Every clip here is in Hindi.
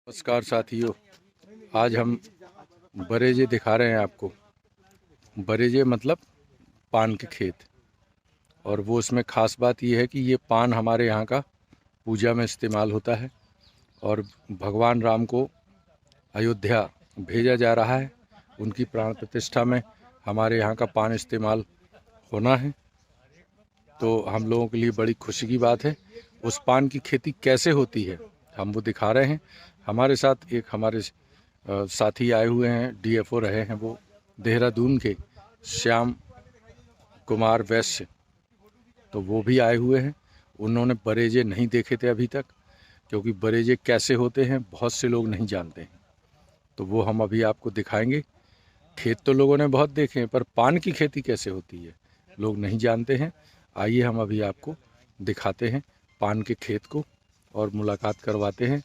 नमस्कार साथियों, आज हम बरेजे दिखा रहे हैं आपको। बरेजे मतलब पान के खेत, और वो उसमें ख़ास बात ये है कि ये पान हमारे यहाँ का पूजा में इस्तेमाल होता है और भगवान राम को अयोध्या भेजा जा रहा है। उनकी प्राण प्रतिष्ठा में हमारे यहाँ का पान इस्तेमाल होना है, तो हम लोगों के लिए बड़ी खुशी की बात है। उस पान की खेती कैसे होती है हम वो दिखा रहे हैं। हमारे साथ एक हमारे साथी आए हुए हैं, डीएफओ रहे हैं वो देहरादून के, श्याम कुमार वैश्य, तो वो भी आए हुए हैं। उन्होंने बरेजे नहीं देखे थे अभी तक, क्योंकि बरेजे कैसे होते हैं बहुत से लोग नहीं जानते हैं, तो वो हम अभी आपको दिखाएंगे। खेत तो लोगों ने बहुत देखे हैं, पर पान की खेती कैसे होती है लोग नहीं जानते हैं। आइए हम अभी आपको दिखाते हैं पान के खेत को और मुलाकात करवाते हैं।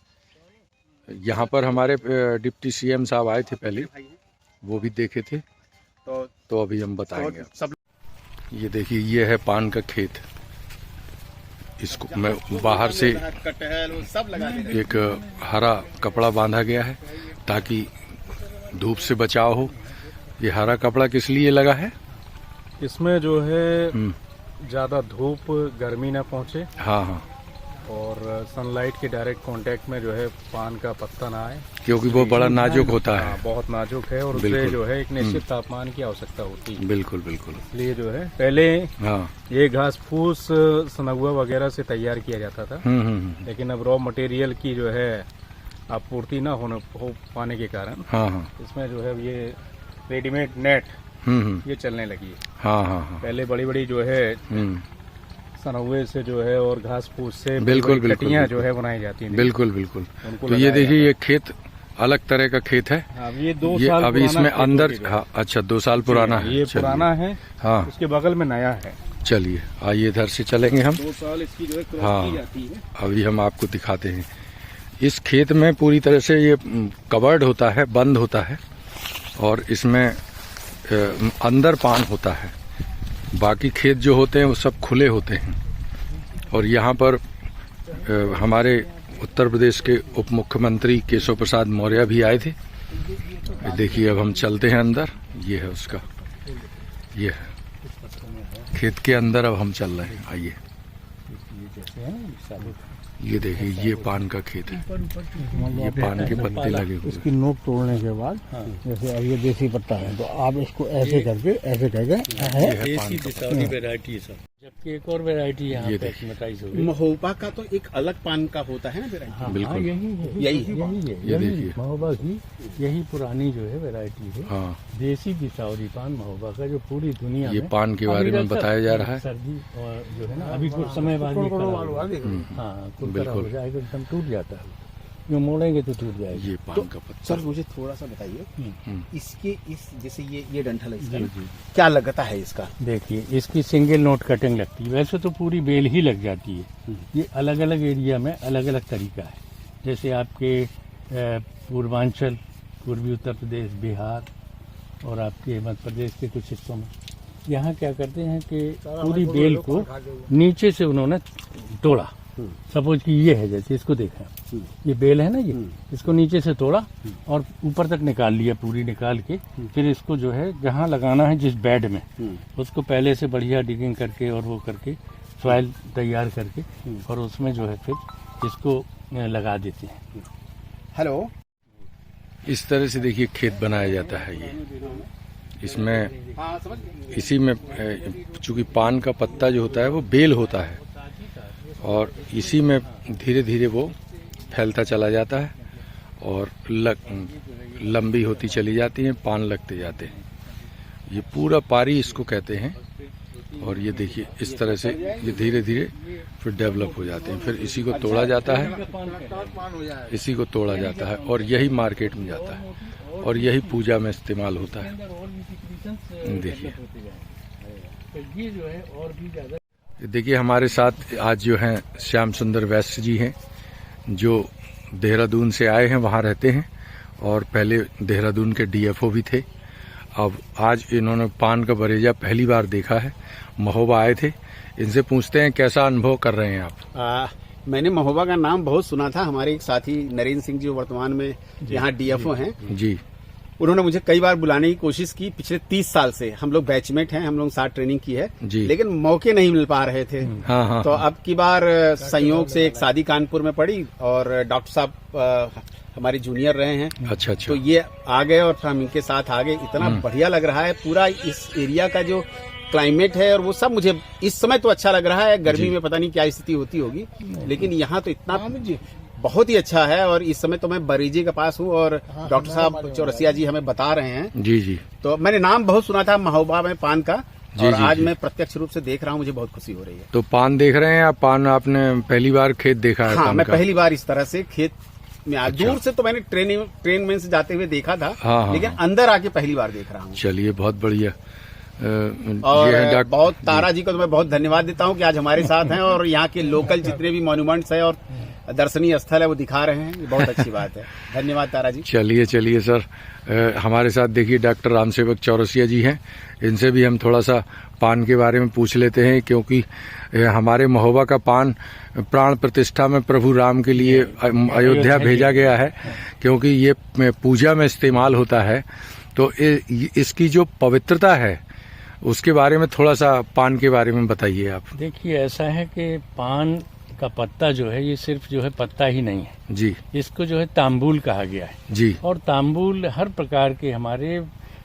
यहाँ पर हमारे डिप्टी सीएम साहब आए थे पहले, वो भी देखे थे, तो अभी हम बताएंगे। ये देखिए, ये है पान का खेत। इसको मैं बाहर से एक हरा कपड़ा बांधा गया है ताकि धूप से बचाव हो। ये हरा कपड़ा किस लिए लगा है? इसमें जो है ज़्यादा धूप गर्मी ना पहुँचे, हाँ, और सनलाइट के डायरेक्ट कांटेक्ट में जो है पान का पत्ता ना आए, क्योंकि वो बड़ा नाजुक होता है। बहुत नाजुक है, और उससे जो है एक निश्चित तापमान की आवश्यकता होती है। बिल्कुल बिल्कुल। इसलिए जो है पहले ये घास फूस सनगुआ वगैरह से तैयार किया जाता था, लेकिन अब रॉ मटेरियल की जो है आपूर्ति ना हो पाने के कारण इसमें जो है ये रेडीमेड नेट ये चलने लगी है। पहले बड़ी बड़ी जो है सनहुए से जो है और घास फूस से बिल्कुल कटियां जो है बनाई जाती थी। बिल्कुल। तो ये देखिए, ये खेत अलग तरह का खेत है। ये 2 साल अभी इसमें अंदर अच्छा 2 साल पुराना है। ये पुराना है, उसके बगल में नया है। चलिए आइए, इधर से चलेंगे हम। 2 साल इसकी जो है क्रॉस की जाती है। अभी हम आपको दिखाते हैं। इस खेत में पूरी तरह से ये कवर्ड होता है, बंद होता है, और इसमें अंदर पान होता है। बाकी खेत जो होते हैं वो सब खुले होते हैं। और यहाँ पर हमारे उत्तर प्रदेश के उप मुख्यमंत्री केशव प्रसाद मौर्य भी आए थे। देखिए, अब हम चलते हैं अंदर। ये है उसका, ये है खेत के अंदर। अब हम चल रहे हैं, आइए। ये देखिए, ये पान का खेत है। ये पान के पत्ते लगे हुए। इसकी नोक तोड़ने के बाद जैसे अब ये देसी पत्ता है, तो आप इसको ऐसे करके देसी दिसौरी वैरायटी है सर। जबकि एक और वैरायटी यहाँ पे एक्समेटाइज हो गई। महोबा का तो एक अलग पान का होता है ना वैरायटी। बिल्कुल, यही है। ये देखिए, महोबा की यही पुरानी जो है वैरायटी है। देसी दिसौरी पान महोबा का, जो पूरी दुनिया ये पान के बारे में बताया जा रहा है। सर्दी और जो है ना, अभी कुछ समय बाद बिल्कुल हो जाएगा, एकदम टूट जाता है। जो मोड़ेंगे तो टूट जाएगा। ये पान का पत्ता। सर मुझे थोड़ा सा बताइए, इसके इस जैसे ये डंठल है इसका, क्या लगता है इसका? देखिए, इसकी सिंगल नोट कटिंग लगती है। वैसे तो पूरी बेल ही लग जाती है। ये अलग अलग एरिया में अलग अलग तरीका है। जैसे आपके पूर्वांचल, पूर्वी उत्तर प्रदेश, बिहार और आपके मध्य प्रदेश के कुछ हिस्सों में यहाँ क्या करते हैं कि पूरी बेल को नीचे से उन्होंने तोड़ा। सपोज कि ये है, जैसे इसको देखा, ये बेल है ना, ये इसको नीचे से तोड़ा और ऊपर तक निकाल लिया, पूरी निकाल के फिर इसको जो है जहाँ लगाना है जिस बेड में, उसको पहले से बढ़िया डिगिंग करके और वो करके सॉइल तैयार करके और उसमें जो है फिर इसको लगा देते हैं। हेलो, इस तरह से देखिए खेत बनाया जाता है। ये इसमें इसी में चूंकि पान का पत्ता जो होता है वो बेल होता है, और इसी में धीरे धीरे वो फैलता चला जाता है और लंबी होती चली जाती है, पान लगते जाते हैं। ये पूरा पारी इसको कहते हैं। और ये देखिए, इस तरह से ये धीरे धीरे फिर डेवलप हो जाते हैं। फिर इसी को तोड़ा जाता है, इसी को तोड़ा जाता है, और यही मार्केट में जाता है, और यही पूजा में इस्तेमाल होता है। देखिए, देखिए हमारे साथ आज जो हैं श्याम सुंदर वैश्य जी हैं, जो देहरादून से आए हैं, वहाँ रहते हैं, और पहले देहरादून के डीएफओ भी थे। अब आज इन्होंने पान का बरेजा पहली बार देखा है, महोबा आए थे। इनसे पूछते हैं कैसा अनुभव कर रहे हैं आप। मैंने महोबा का नाम बहुत सुना था। हमारे एक साथी नरेंद्र सिंह जी वर्तमान में यहाँ डीएफओ हैं जी, उन्होंने मुझे कई बार बुलाने की कोशिश की। पिछले 30 साल से हम लोग बैचमेट हैं, हम लोग साथ ट्रेनिंग की है जी। लेकिन मौके नहीं मिल पा रहे थे। हाँ, तो अब की बार संयोग से एक शादी कानपुर में पड़ी और डॉक्टर साहब हमारे जूनियर रहे हैं। अच्छा। तो ये आ गए और हम इनके साथ आ गए। इतना बढ़िया लग रहा है पूरा इस एरिया का जो क्लाइमेट है और वो सब मुझे इस समय तो अच्छा लग रहा है। गर्मी में पता नहीं क्या स्थिति होती होगी, लेकिन यहाँ तो इतना बहुत ही अच्छा है। और इस समय तो मैं बरेजे के पास हूँ और डॉक्टर साहब चौरसिया जी हमें बता रहे हैं। जी जी। तो मैंने नाम बहुत सुना था महोबा में पान का, और आज मैं प्रत्यक्ष रूप से देख रहा हूँ, मुझे बहुत खुशी हो रही है। तो पान देख रहे हैं आप? पान आपने पहली बार खेत देखा है? हाँ, मैं पहली बार इस तरह से खेत में अच्छा। दूर से तो मैंने ट्रेन में से जाते हुए देखा था। हाँ, लेकिन अंदर आके पहली बार देख रहा हूँ। चलिए, बहुत बढ़िया। और बहुत तारा जी को तो मैं बहुत धन्यवाद देता हूँ कि आज हमारे साथ हैं और यहाँ के लोकल जितने भी मॉन्यूमेंट्स है और दर्शनीय स्थल है वो दिखा रहे हैं। ये बहुत अच्छी बात है। धन्यवाद तारा जी। चलिए सर, हमारे साथ देखिए डॉक्टर रामसेवक चौरसिया जी हैं। इनसे भी हम थोड़ा सा पान के बारे में पूछ लेते हैं, क्योंकि हमारे महोबा का पान प्राण प्रतिष्ठा में प्रभु राम के लिए अयोध्या भेजा गया है, क्योंकि ये पूजा में इस्तेमाल होता है। तो इसकी जो पवित्रता है उसके बारे में थोड़ा सा पान के बारे में बताइए आप। देखिए, ऐसा है कि पान का पत्ता जो है ये सिर्फ जो है पत्ता ही नहीं है जी, इसको जो है तांबूल कहा गया है जी। और तांबूल हर प्रकार के हमारे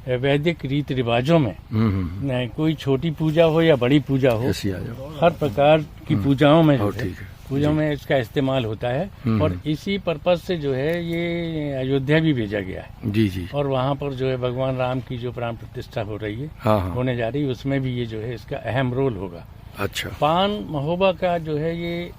वैदिक रीति रिवाजों में कोई छोटी पूजा हो या बड़ी पूजा हो, हर प्रकार की पूजाओं में पूजाओं में इसका इस्तेमाल होता है। और इसी पर्पज से जो है ये अयोध्या भी भेजा गया है। जी जी। और वहाँ पर जो है भगवान राम की जो प्राण प्रतिष्ठा हो रही है, होने जा रही है, उसमें भी ये जो है इसका अहम रोल होगा। अच्छा। पान महोबा का जो है ये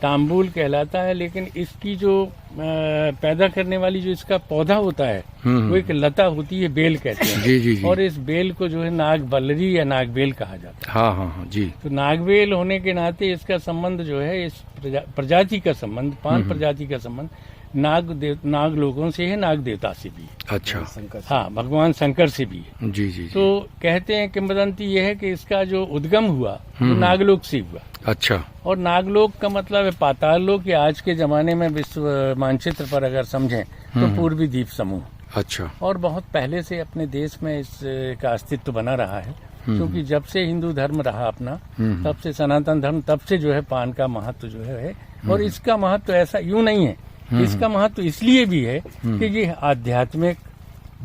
तांबूल कहलाता है, लेकिन इसकी जो पैदा करने वाली जो इसका पौधा होता है वो एक लता होती है, बेल कहते हैं। जी जी जी। और इस बेल को जो है नागबल्लरी या नागबेल कहा जाता है। हाँ जी। तो नागबेल होने के नाते इसका संबंध जो है इस प्रजाति का संबंध, पान प्रजाति का संबंध नाग लोगों से है, नाग देवता से भी है। अच्छा। हाँ, भगवान शंकर से भी है। जी जी। तो कहते हैं, किंवदंती ये है कि इसका जो उद्गम हुआ वो नागलोक से हुआ। अच्छा। और नागलोक का मतलब है पाताल लोक, या आज के जमाने में विश्व मानचित्र पर अगर समझें तो पूर्वी द्वीप समूह। अच्छा। और बहुत पहले से अपने देश में इसका अस्तित्व बना रहा है, क्योंकि जब से हिंदू धर्म रहा अपना, तब से सनातन धर्म, तब से जो है पान का महत्व जो है। और इसका महत्व ऐसा यूं नहीं है, इसका महत्व इसलिए भी है कि ये आध्यात्मिक,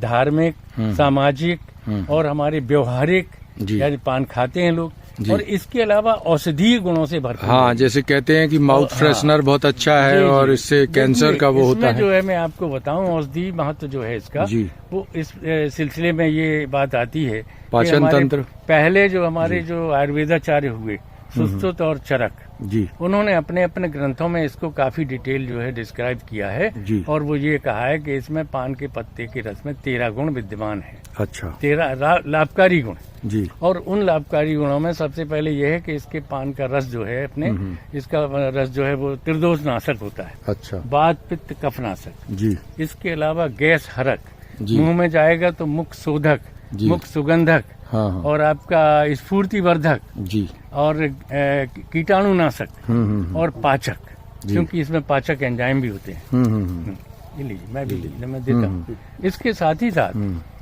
धार्मिक, सामाजिक और हमारे व्यवहारिक, यानी पान खाते हैं लोग, और इसके अलावा औषधीय गुणों से भरपूर। हाँ, जैसे कहते हैं कि माउथ फ्रेशनर बहुत अच्छा है और इससे कैंसर का वो होता है। जो है मैं आपको बताऊं, औषधि महत्व जो है इसका, वो इस सिलसिले में ये बात आती है, पाचन तंत्र। पहले जो हमारे जो आयुर्वेदाचार्य हुए, सुश्रुत और चरक जी, उन्होंने अपने अपने ग्रंथों में इसको काफी डिटेल जो है डिस्क्राइब किया है जी। और वो ये कहा है कि इसमें पान के पत्ते के रस में 13 गुण विद्यमान है। अच्छा। 13 लाभकारी गुण जी। और उन लाभकारी गुणों में सबसे पहले यह है कि इसके पान का रस जो है अपने, इसका रस जो है वो त्रिदोष नाशक होता है। अच्छा। वात पित्त कफ नाशक जी। इसके अलावा गैस हरक, मुंह में जाएगा तो मुख शोधक, मुख सुगंधक, और आपका स्फूर्तिवर्धक जी, और कीटाणुनाशक और पाचक, क्योंकि इसमें पाचक एंजाइम भी होते हैं। ये लीजिए, मैं भी मैं देता हूँ। इसके साथ ही साथ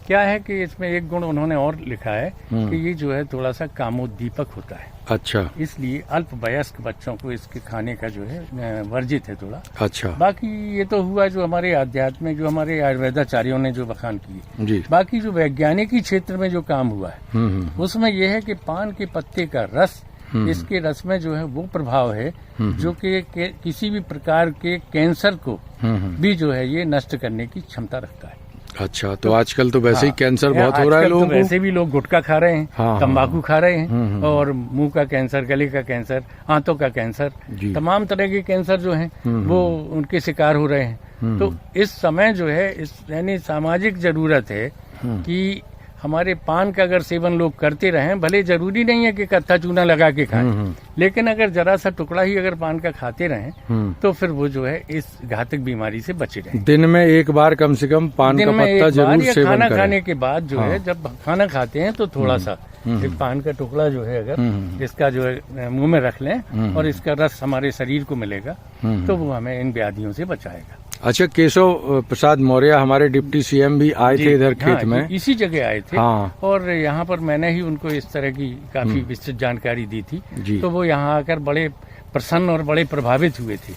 क्या है कि इसमें एक गुण उन्होंने और लिखा है कि ये जो है थोड़ा सा कामोद्दीपक होता है। अच्छा। इसलिए अल्प वयस्क बच्चों को इसके खाने का जो है वर्जित है थोड़ा। अच्छा। बाकी ये तो हुआ जो हमारे आध्यात्मिक, जो हमारे आयुर्वेदाचार्यों ने जो बखान किए जी। बाकी जो वैज्ञानिकी क्षेत्र में जो काम हुआ है उसमें यह है कि पान के पत्ते का रस, इसके रस में जो है वो प्रभाव है जो कि किसी भी प्रकार के कैंसर को भी जो है ये नष्ट करने की क्षमता रखता है। अच्छा। तो आजकल तो वैसे ही कैंसर बहुत हो रहा है लोगों को। वैसे भी लोग गुटखा खा रहे हैं, तंबाकू खा रहे हैं, और मुंह का कैंसर, गले का कैंसर, आंतों का कैंसर, तमाम तरह के कैंसर जो हैं वो उनके शिकार हो रहे हैं। तो इस समय जो है यानी सामाजिक जरूरत है कि हमारे पान का अगर सेवन लोग करते रहें, भले जरूरी नहीं है कि कत्था चूना लगा के खाएं, लेकिन अगर जरा सा टुकड़ा ही अगर पान का खाते रहें तो फिर वो जो है इस घातक बीमारी से बचे रहें। दिन में एक बार कम से कम पान का पत्ता जरूर सेवन खाना करें। खाने के बाद जो है, जब खाना खाते हैं तो थोड़ा सा एक पान का टुकड़ा जो है अगर इसका जो है मुंह में रख लें और इसका रस हमारे शरीर को मिलेगा तो वो हमें इन व्याधियों से बचाएगा। अच्छा, केशव प्रसाद मौर्य हमारे डिप्टी सीएम भी आए थे इधर खेत में, इसी जगह आए थे। हाँ। और यहाँ पर मैंने ही उनको इस तरह की काफी विस्तृत जानकारी दी थी, तो वो यहाँ आकर बड़े प्रसन्न और बड़े प्रभावित हुए थे।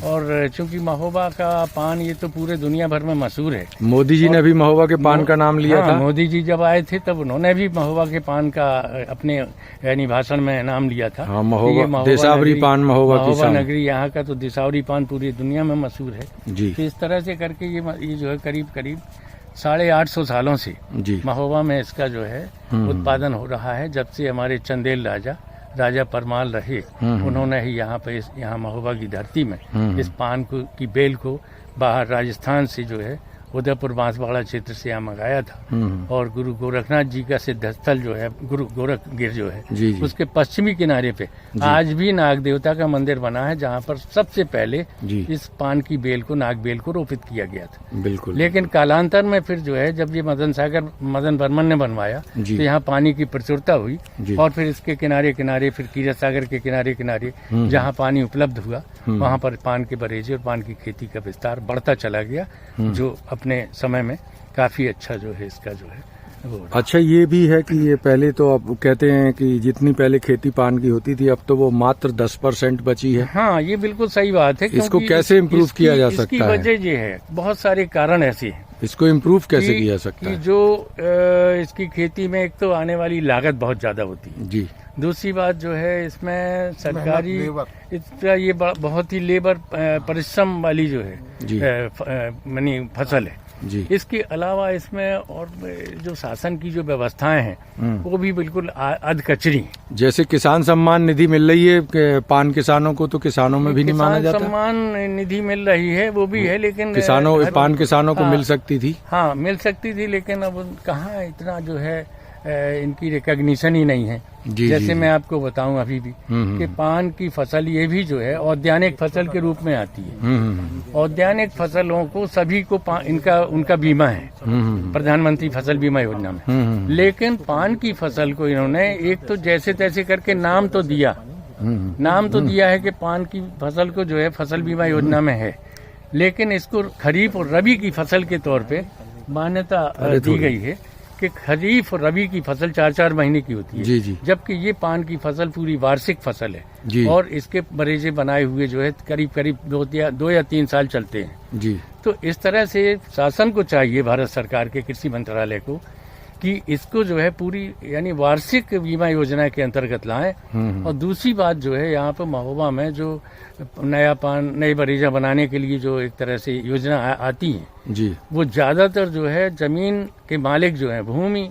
और चूंकि महोबा का पान ये तो पूरे दुनिया भर में मशहूर है। मोदी जी ने भी महोबा के पान का नाम लिया था। मोदी जी जब आए थे तब उन्होंने भी महोबा के पान का अपने यानी भाषण में नाम लिया था। हाँ, महोबा देसावरी पान महोबा की नगरी, यहाँ का तो देसावरी पान पूरी दुनिया में मशहूर है जी। तो इस तरह से करके ये जो है करीब 850 सालों से महोबा में इसका जो है उत्पादन हो रहा है। जब से हमारे चंदेल राजा परमाल रहे, उन्होंने ही यहाँ महोबा की धरती में इस पान की बेल को बाहर राजस्थान से जो है उदयपुर बांसवाड़ा क्षेत्र से यहाँ मंगाया था। और गुरु गोरखनाथ जी का सिद्ध स्थल जो है गुरु गोरखगिर जो है जी। उसके पश्चिमी किनारे पे आज भी नाग देवता का मंदिर बना है, जहाँ पर सबसे पहले इस पान की बेल को, नाग बेल को रोपित किया गया था। बिल्कुल। लेकिन कालांतर में फिर जो है जब ये मदन बर्मन ने बनवाया तो यहाँ पानी की प्रचुरता हुई और फिर इसके किनारे किनारे फिर कीरत सागर के किनारे किनारे जहाँ पानी उपलब्ध हुआ वहाँ पर पान के बरेजे और पान की खेती का विस्तार बढ़ता चला गया, जो अपने समय में काफी अच्छा जो है इसका जो है वो। अच्छा, ये भी है कि ये पहले तो अब कहते हैं कि जितनी पहले खेती पान की होती थी अब तो वो मात्र 10% बची है। हाँ, ये बिल्कुल सही बात है। इसको कैसे इम्प्रूव किया जा सकता है? इसकी वजह ये है, बहुत सारे कारण ऐसे हैं। इसको इम्प्रूव कैसे किया सकता है? जो इसकी खेती में एक तो आने वाली लागत बहुत ज्यादा होती है जी। दूसरी बात जो है इसमें सरकारी इसका ये बहुत ही लेबर परिश्रम वाली जो है मनी फसल है जी। इसके अलावा इसमें और जो शासन की जो व्यवस्थाएं हैं वो भी बिल्कुल अधकचरी। जैसे किसान सम्मान निधि मिल रही है पान किसानों को, तो किसानों में भी नहीं माना जाता। सम्मान निधि मिल रही है वो भी है, लेकिन पान किसानों को मिल सकती थी। हाँ, मिल सकती थी, लेकिन अब कहाँ इतना जो है इनकी रिकॉग्निशन ही नहीं है। जैसे मैं आपको बताऊं अभी भी कि पान की फसल ये भी जो है औद्यानिक फसल के रूप में आती है। औद्यानिक फसलों को सभी को उनका बीमा है प्रधानमंत्री फसल बीमा योजना में, लेकिन पान की फसल को इन्होंने एक तो जैसे तैसे करके नाम तो दिया है कि पान की फसल को जो है फसल बीमा योजना में है, लेकिन इसको खरीफ और रबी की फसल के तौर पे मान्यता दी गई है कि खरीफ और रबी की फसल 4-4 महीने की होती है जी। जबकि ये पान की फसल पूरी वार्षिक फसल है और इसके बरेजे बनाए हुए जो है करीब 2 या 3 साल चलते हैं जी। तो इस तरह से शासन को चाहिए, भारत सरकार के कृषि मंत्रालय को, कि इसको जो है पूरी यानी वार्षिक बीमा योजना के अंतर्गत लाएं। और दूसरी बात जो है यहाँ पर महोबा में जो नए बरेजा बनाने के लिए जो एक तरह से योजना आती है जी, वो ज्यादातर जो है जमीन के मालिक जो है भूमि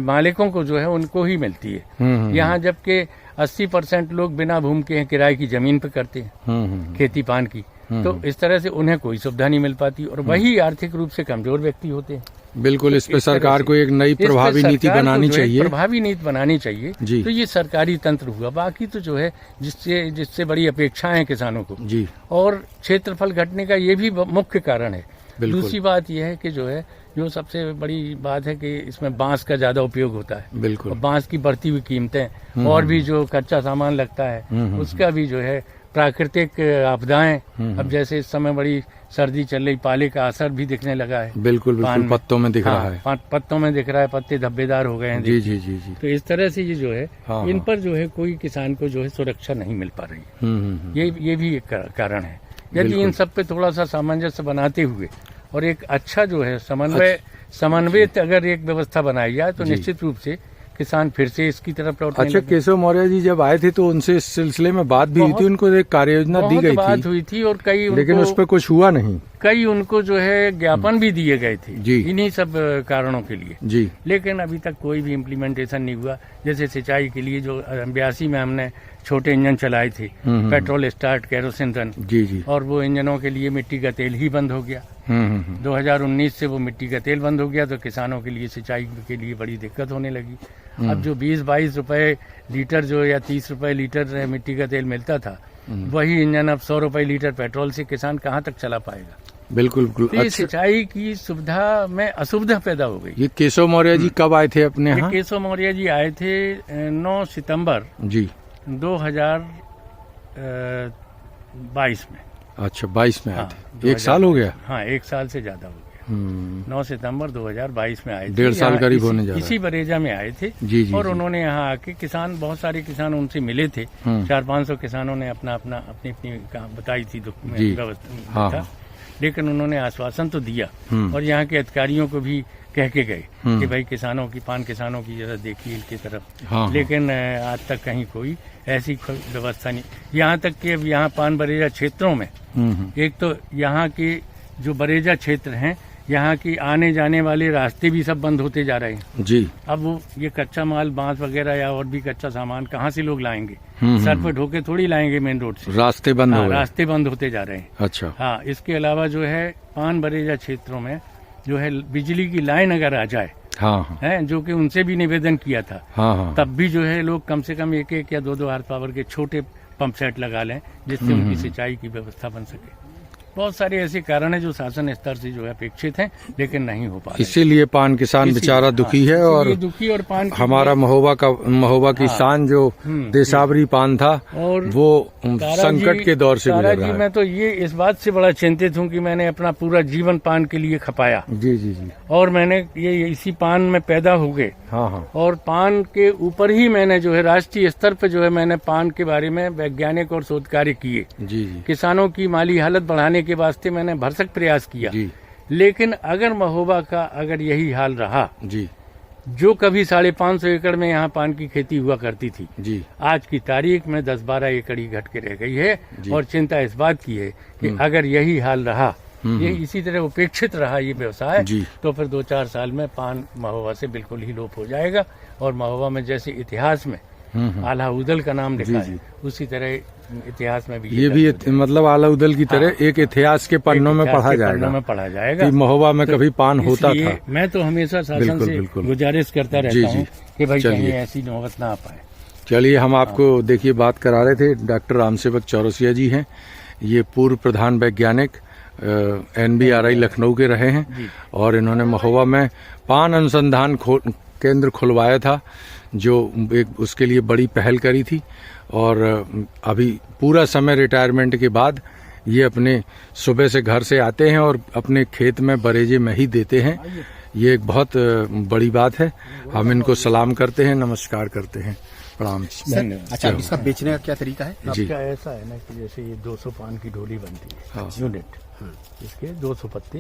मालिकों को जो है उनको ही मिलती है। यहाँ जबकि 80% लोग बिना भूमि के किराए की जमीन पे करते हैं खेती पान की, तो इस तरह से उन्हें कोई सुविधा नहीं मिल पाती और वही आर्थिक रूप से कमजोर व्यक्ति होते हैं। बिल्कुल, इस पे सरकार को एक नई प्रभावी नीति बनानी चाहिए। प्रभावी नीति बनानी चाहिए जी। तो ये सरकारी तंत्र हुआ, बाकी तो जो है जिससे बड़ी अपेक्षाएं हैं किसानों को जी। और क्षेत्रफल घटने का ये भी मुख्य कारण है। दूसरी बात यह है कि जो सबसे बड़ी बात है कि इसमें बांस का ज्यादा उपयोग होता है। बिल्कुल, बांस की बढ़ती हुई कीमतें और भी जो कच्चा सामान लगता है उसका भी जो है प्राकृतिक आपदाएं, अब जैसे इस समय बड़ी सर्दी चल रही, पाले का असर भी दिखने लगा है। बिल्कुल, पत्तों में दिख रहा है। पत्तों में दिख रहा है, पत्ते धब्बेदार हो गए हैं जी जी जी जी। तो इस तरह से ये जो है इन पर जो है कोई किसान को जो है सुरक्षा नहीं मिल पा रही। ये भी एक कारण है। यदि इन सब पे थोड़ा सा सामंजस्य बनाते हुए और एक अच्छा जो है समन्वय अगर एक व्यवस्था बनाई जाए तो निश्चित रूप से किसान फिर से इसकी तरफ लौटने लगे। अच्छा, केशव मौर्य जी जब आए थे तो उनसे इस सिलसिले में बात भी हुई थी, उनको एक कार्य योजना दी गई थी, बात हुई थी और कई, लेकिन उस पर कुछ हुआ नहीं। कई उनको जो है ज्ञापन भी दिए गए थे जी। इन्हीं सब कारणों के लिए जी। लेकिन अभी तक कोई भी इम्प्लीमेंटेशन नहीं हुआ। जैसे सिंचाई के लिए जो 82 में हमने छोटे इंजन चलाए थे, पेट्रोल स्टार्ट केरोसिन रन, जी जी, और वो इंजनों के लिए मिट्टी का तेल ही बंद हो गया। 2019 से वो मिट्टी का तेल बंद हो गया तो किसानों के लिए सिंचाई के लिए बड़ी दिक्कत होने लगी। अब जो 20-22 रुपए लीटर जो या 30 रुपए लीटर मिट्टी का तेल मिलता था, वही इंजन अब 100 रुपए लीटर पेट्रोल से किसान कहाँ तक चला पाएगा। बिल्कुल बिल्कुल। तो ये अच्छा, सिंचाई की सुविधा में असुविधा पैदा हो गई। ये केशव मौर्य जी कब आए थे अपने यहाँ? केशव मौर्य जी आए थे 9 सितंबर जी 2022 में। अच्छा, 22 में आए हाँ, थे। 1 साल हो गया? हाँ, 1 साल से ज्यादा हो गया। 9 सितंबर 2022 में आए थे। 1.5 साल करीब होने जा रहा है। इसी बरेजा में आए थे। जी जी। और जी। उन्होंने यहाँ आके किसान, बहुत सारे किसान उनसे मिले थे। 400-500 किसानों ने अपनी बताई थी दुख में जी। व्यवस्था हाँ, था। हाँ। लेकिन उन्होंने आश्वासन तो दिया और यहाँ के अधिकारियों को भी कह के गए कि भाई किसानों की, पान किसानों की जरा देखिए इनकी तरफ। हाँ, लेकिन आज तक कहीं कोई ऐसी व्यवस्था नहीं। यहाँ तक कि अब यहाँ पान बरेजा क्षेत्रों में एक तो यहाँ के जो बरेजा क्षेत्र हैं, यहाँ की आने जाने वाले रास्ते भी सब बंद होते जा रहे हैं। जी। अब वो ये कच्चा माल, बांस वगैरह या और भी कच्चा सामान कहाँ से लोग लाएंगे? सर पे ढोके थोड़ी लाएंगे मेन रोड से। रास्ते बंद हो हाँ, गए। रास्ते बंद होते जा रहे हैं। अच्छा। हाँ, इसके अलावा जो है पान बरेजा क्षेत्रों में जो है बिजली की लाइन अगर आ जाए, हाँ हाँ है जो कि उनसे भी निवेदन किया था, हाँ हाँ, तब भी जो है लोग कम से कम 1-1 या 2-2 हार्स पावर के छोटे पंप सेट लगा लें जिससे उनकी सिंचाई की व्यवस्था बन सके। बहुत सारे ऐसे कारण है जो शासन स्तर से जो है अपेक्षित हैं लेकिन नहीं हो पा रहे। इसीलिए पान किसान बेचारा दुखी है। और दुखी और पान हमारा महोबा की शान जो देसावरी पान था और वो संकट के दौर से गुजर रहा है। मैं तो ये इस बात से बड़ा चिंतित हूँ कि मैंने अपना पूरा जीवन पान के लिए खपाया। जी जी जी। और मैंने ये इसी पान में पैदा हो गए। हाँ हाँ। और पान के ऊपर ही मैंने जो है राष्ट्रीय स्तर पे जो है मैंने पान के बारे में वैज्ञानिक और शोध कार्य किए। जी जी। किसानों की माली हालत बढ़ाने के वास्ते मैंने भरसक प्रयास किया। जी। लेकिन अगर महोबा का अगर यही हाल रहा, जी। जो कभी 550 एकड़ में यहाँ पान की खेती हुआ करती थी, जी। आज की तारीख में 10-12 एकड़ ही घट के रह गई है। और चिंता इस बात की है कि अगर यही हाल रहा, ये इसी तरह उपेक्षित रहा ये व्यवसाय, तो फिर 2-4 साल में पान महोबा से बिल्कुल ही लोप हो जाएगा। और महोबा में जैसे इतिहास में आला उदल का नाम लिखा है, उसी तरह इतिहास में भी ये भी मतलब आला उदल की तरह एक इतिहास के पन्नों में पढ़ा जाएगा कि महोबा में कभी पान होता था। मैं तो हमेशा शासन से गुजारिश करता रहता हूँ कि भाई कहीं ऐसी नौबत ना आ पाए। चलिए, हम आपको देखिए बात करा रहे थे, डॉक्टर रामसेवक चौरसिया जी हैं। ये पूर्व प्रधान वैज्ञानिक NBRI लखनऊ के रहे हैं और इन्होंने महोबा में पान अनुसंधान केंद्र खुलवाया था, जो एक उसके लिए बड़ी पहल करी थी। और अभी पूरा समय रिटायरमेंट के बाद ये अपने सुबह से घर से आते हैं और अपने खेत में बरेजे में ही देते हैं। ये एक बहुत बड़ी बात है। हम इनको सलाम करते हैं, नमस्कार करते हैं, प्रणाम। धन्यवाद। अच्छा, इसका बेचने का क्या तरीका है? जी। आपका ऐसा है ना कि जैसे ये 200 पान की ढोली बनती है, हाँ। यूनिट, इसके 200 पत्ते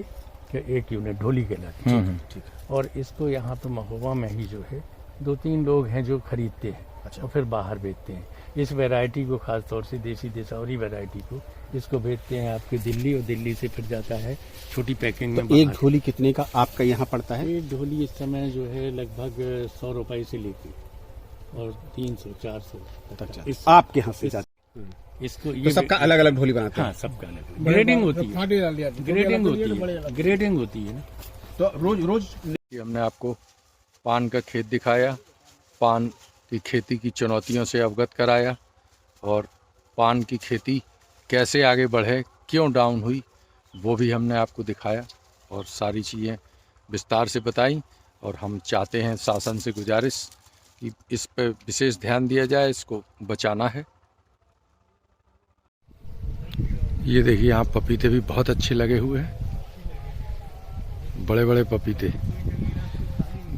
के 1 यूनिट ढोली कहलाती है। ठीक है। और इसको यहाँ पे महोबा में ही जो है 2-3 लोग हैं जो खरीदते हैं। अच्छा। और फिर बाहर बेचते हैं। इस वैरायटी को खास तौर से देसी देसावरी वैरायटी को इसको भेजते हैं आपके दिल्ली, और दिल्ली से फिर जाता है छोटी पैकिंग में। एक ढोली कितने का आपका यहाँ पड़ता है? एक ढोली इस समय जो है लगभग 100 रुपए से लेके और 300-400 तक। आपके यहाँ से जाते इसको तो सबका अलग अलग ढोली बनाते हैं? हाँ, सबका अलग ग्रेडिंग होती है। ग्रेडिंग होती है ना। तो रोज हमने आपको पान का खेत दिखाया, पान की खेती की चुनौतियों से अवगत कराया और पान की खेती कैसे आगे बढ़े, क्यों डाउन हुई, वो भी हमने आपको दिखाया और सारी चीज़ें विस्तार से बताई। और हम चाहते हैं, शासन से गुजारिश कि इस पे विशेष ध्यान दिया जाए, इसको बचाना है। ये देखिए, यहाँ पपीते भी बहुत अच्छे लगे हुए हैं, बड़े बड़े पपीते।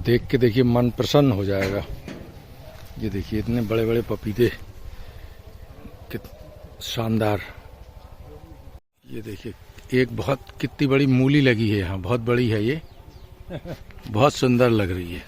देख के देखिए मन प्रसन्न हो जाएगा। ये देखिए इतने बड़े बड़े पपीते, शानदार। ये देखिए एक बहुत कितनी बड़ी मूली लगी है यहाँ, बहुत बड़ी है ये, बहुत सुंदर लग रही है।